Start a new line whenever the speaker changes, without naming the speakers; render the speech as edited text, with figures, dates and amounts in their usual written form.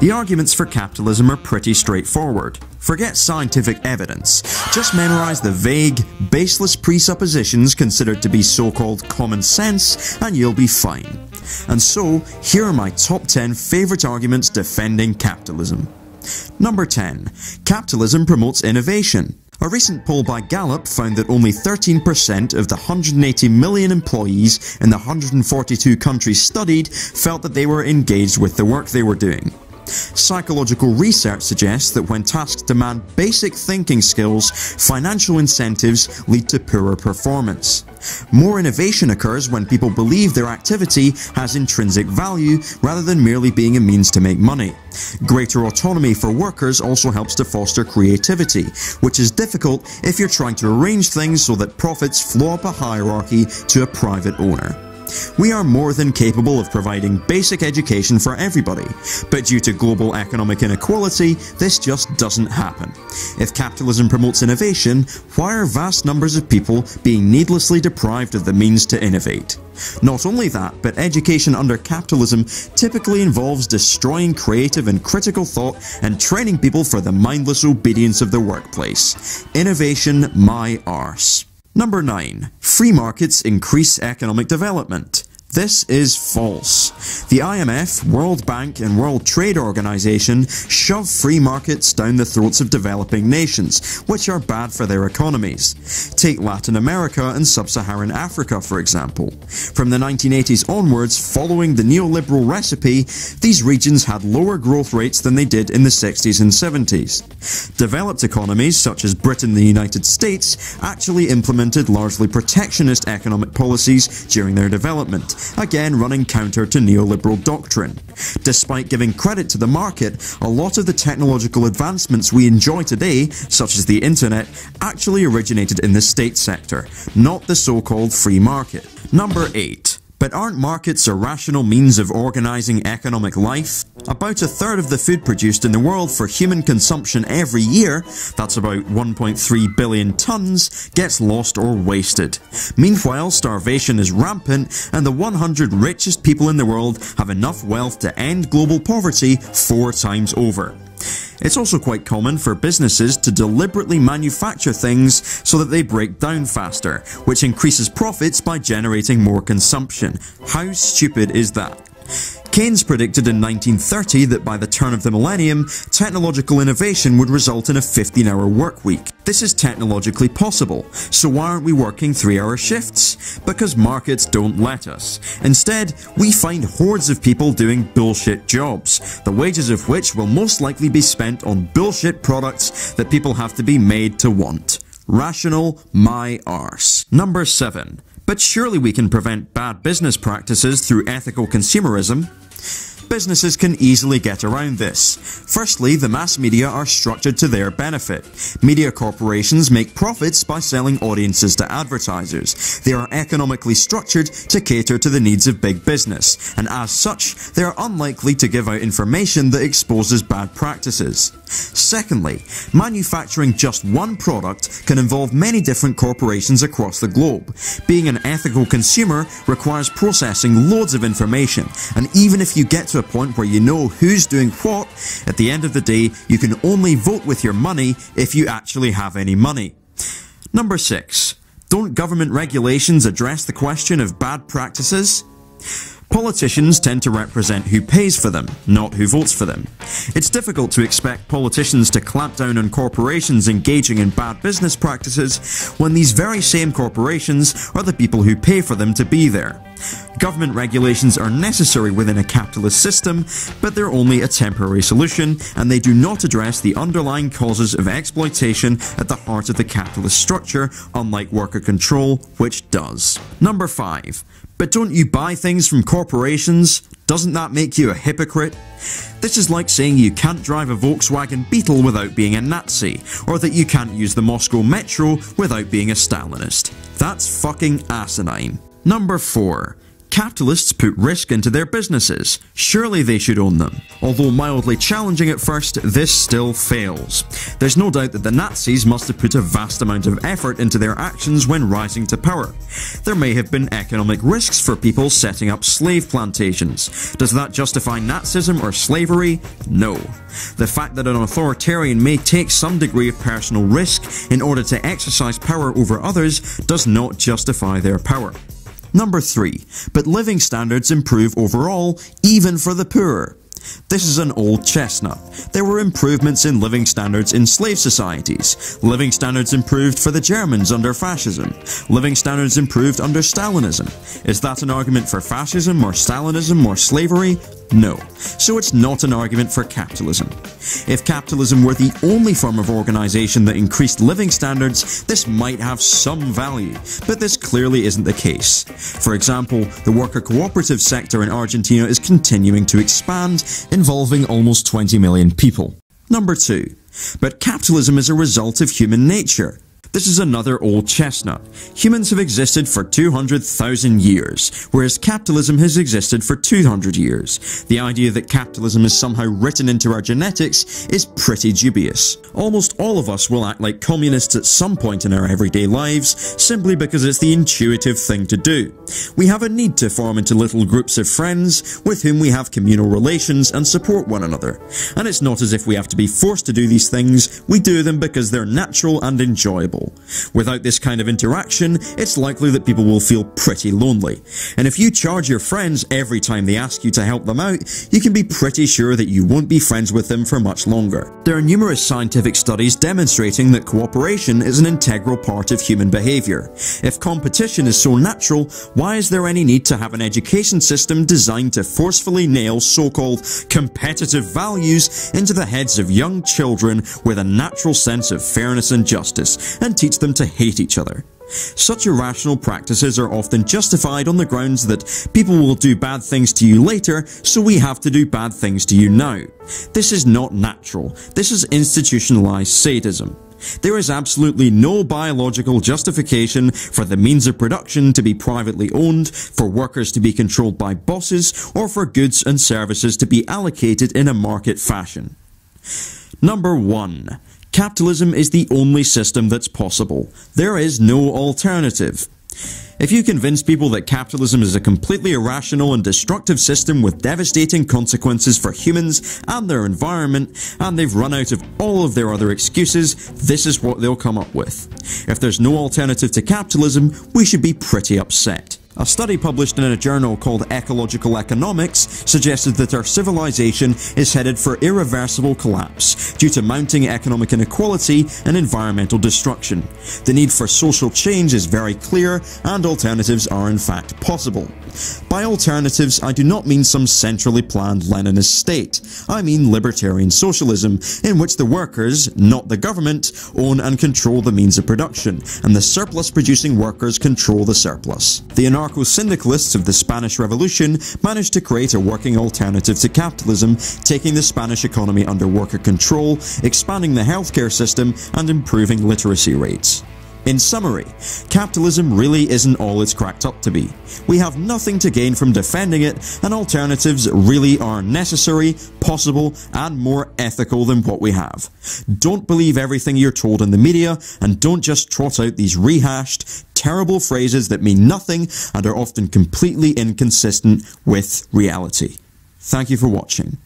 The arguments for capitalism are pretty straightforward. Forget scientific evidence. Just memorize the vague, baseless presuppositions considered to be so-called common sense and you'll be fine. And so, here are my top 10 favourite arguments defending capitalism. Number 10. Capitalism promotes innovation. A recent poll by Gallup found that only 13% of the 180 million employees in the 142 countries studied felt that they were engaged with the work they were doing. Psychological research suggests that when tasks demand basic thinking skills, financial incentives lead to poorer performance. More innovation occurs when people believe their activity has intrinsic value rather than merely being a means to make money. Greater autonomy for workers also helps to foster creativity, which is difficult if you're trying to arrange things so that profits flow up a hierarchy to a private owner. We are more than capable of providing basic education for everybody, but due to global economic inequality, this just doesn't happen. If capitalism promotes innovation, why are vast numbers of people being needlessly deprived of the means to innovate? Not only that, but education under capitalism typically involves destroying creative and critical thought and training people for the mindless obedience of the workplace. Innovation, my arse. Number 9. Free markets increase economic development. This is false. The IMF, World Bank and World Trade Organization shove free markets down the throats of developing nations, which are bad for their economies. Take Latin America and Sub-Saharan Africa, for example. From the 1980s onwards, following the neoliberal recipe, these regions had lower growth rates than they did in the 60s and 70s. Developed economies, such as Britain and the United States, actually implemented largely protectionist economic policies during their development, again running counter to neoliberal doctrine. Despite giving credit to the market, a lot of the technological advancements we enjoy today, such as the internet, actually originated in the state sector, not the so-called free market. Number 8. But aren't markets a rational means of organising economic life? About a third of the food produced in the world for human consumption every year, that's about 1.3 billion tonnes, gets lost or wasted. Meanwhile, starvation is rampant and the 100 richest people in the world have enough wealth to end global poverty 4 times over. It's also quite common for businesses to deliberately manufacture things so that they break down faster, which increases profits by generating more consumption. How stupid is that? Keynes predicted in 1930 that by the turn of the millennium, technological innovation would result in a 15-hour work week. This is technologically possible, so why aren't we working 3-hour shifts? Because markets don't let us. Instead, we find hordes of people doing bullshit jobs, the wages of which will most likely be spent on bullshit products that people have to be made to want. Rational, my arse. Number 7. But surely we can prevent bad business practices through ethical consumerism. Businesses can easily get around this. Firstly, the mass media are structured to their benefit. Media corporations make profits by selling audiences to advertisers. They are economically structured to cater to the needs of big business, and as such, they are unlikely to give out information that exposes bad practices. Secondly, manufacturing just one product can involve many different corporations across the globe. Being an ethical consumer requires processing loads of information, and even if you get to a point where you know who's doing what, at the end of the day, you can only vote with your money if you actually have any money. Number 6. Don't government regulations address the question of bad practices? Politicians tend to represent who pays for them, not who votes for them. It's difficult to expect politicians to clamp down on corporations engaging in bad business practices when these very same corporations are the people who pay for them to be there. Government regulations are necessary within a capitalist system, but they're only a temporary solution, and they do not address the underlying causes of exploitation at the heart of the capitalist structure, unlike worker control, which does. Number 5. But don't you buy things from corporations? Doesn't that make you a hypocrite? This is like saying you can't drive a Volkswagen Beetle without being a Nazi, or that you can't use the Moscow Metro without being a Stalinist. That's fucking asinine. Number 4. Capitalists put risk into their businesses. Surely they should own them. Although mildly challenging at first, this still fails. There's no doubt that the Nazis must have put a vast amount of effort into their actions when rising to power. There may have been economic risks for people setting up slave plantations. Does that justify Nazism or slavery? No. The fact that an authoritarian may take some degree of personal risk in order to exercise power over others does not justify their power. Number 3. But living standards improve overall, even for the poor. This is an old chestnut. There were improvements in living standards in slave societies. Living standards improved for the Germans under fascism. Living standards improved under Stalinism. Is that an argument for fascism or Stalinism or slavery? No. So it's not an argument for capitalism. If capitalism were the only form of organisation that increased living standards, this might have some value, but this clearly isn't the case. For example, the worker cooperative sector in Argentina is continuing to expand, involving almost 20 million people. Number 2. But capitalism is a result of human nature. This is another old chestnut. Humans have existed for 200,000 years, whereas capitalism has existed for 200 years. The idea that capitalism is somehow written into our genetics is pretty dubious. Almost all of us will act like communists at some point in our everyday lives, simply because it's the intuitive thing to do. We have a need to form into little groups of friends with whom we have communal relations and support one another. And it's not as if we have to be forced to do these things, we do them because they're natural and enjoyable. Without this kind of interaction, it's likely that people will feel pretty lonely. And if you charge your friends every time they ask you to help them out, you can be pretty sure that you won't be friends with them for much longer. There are numerous scientific studies demonstrating that cooperation is an integral part of human behaviour. If competition is so natural, why is there any need to have an education system designed to forcefully nail so-called competitive values into the heads of young children with a natural sense of fairness and justice, and teach them to hate each other? Such irrational practices are often justified on the grounds that people will do bad things to you later, so we have to do bad things to you now. This is not natural. This is institutionalized sadism. There is absolutely no biological justification for the means of production to be privately owned, for workers to be controlled by bosses, or for goods and services to be allocated in a market fashion. Number 1. Capitalism is the only system that's possible. There is no alternative. If you convince people that capitalism is a completely irrational and destructive system with devastating consequences for humans and their environment, and they've run out of all of their other excuses, this is what they'll come up with. If there's no alternative to capitalism, we should be pretty upset. A study published in a journal called Ecological Economics suggested that our civilization is headed for irreversible collapse due to mounting economic inequality and environmental destruction. The need for social change is very clear, and alternatives are in fact possible. By alternatives, I do not mean some centrally planned Leninist state. I mean libertarian socialism, in which the workers, not the government, own and control the means of production, and the surplus-producing workers control the surplus. The anarcho-syndicalists of the Spanish Revolution managed to create a working alternative to capitalism, taking the Spanish economy under worker control, expanding the healthcare system, and improving literacy rates. In summary, capitalism really isn't all it's cracked up to be. We have nothing to gain from defending it, and alternatives really are necessary, possible, and more ethical than what we have. Don't believe everything you're told in the media, and don't just trot out these rehashed, terrible phrases that mean nothing and are often completely inconsistent with reality. Thank you for watching.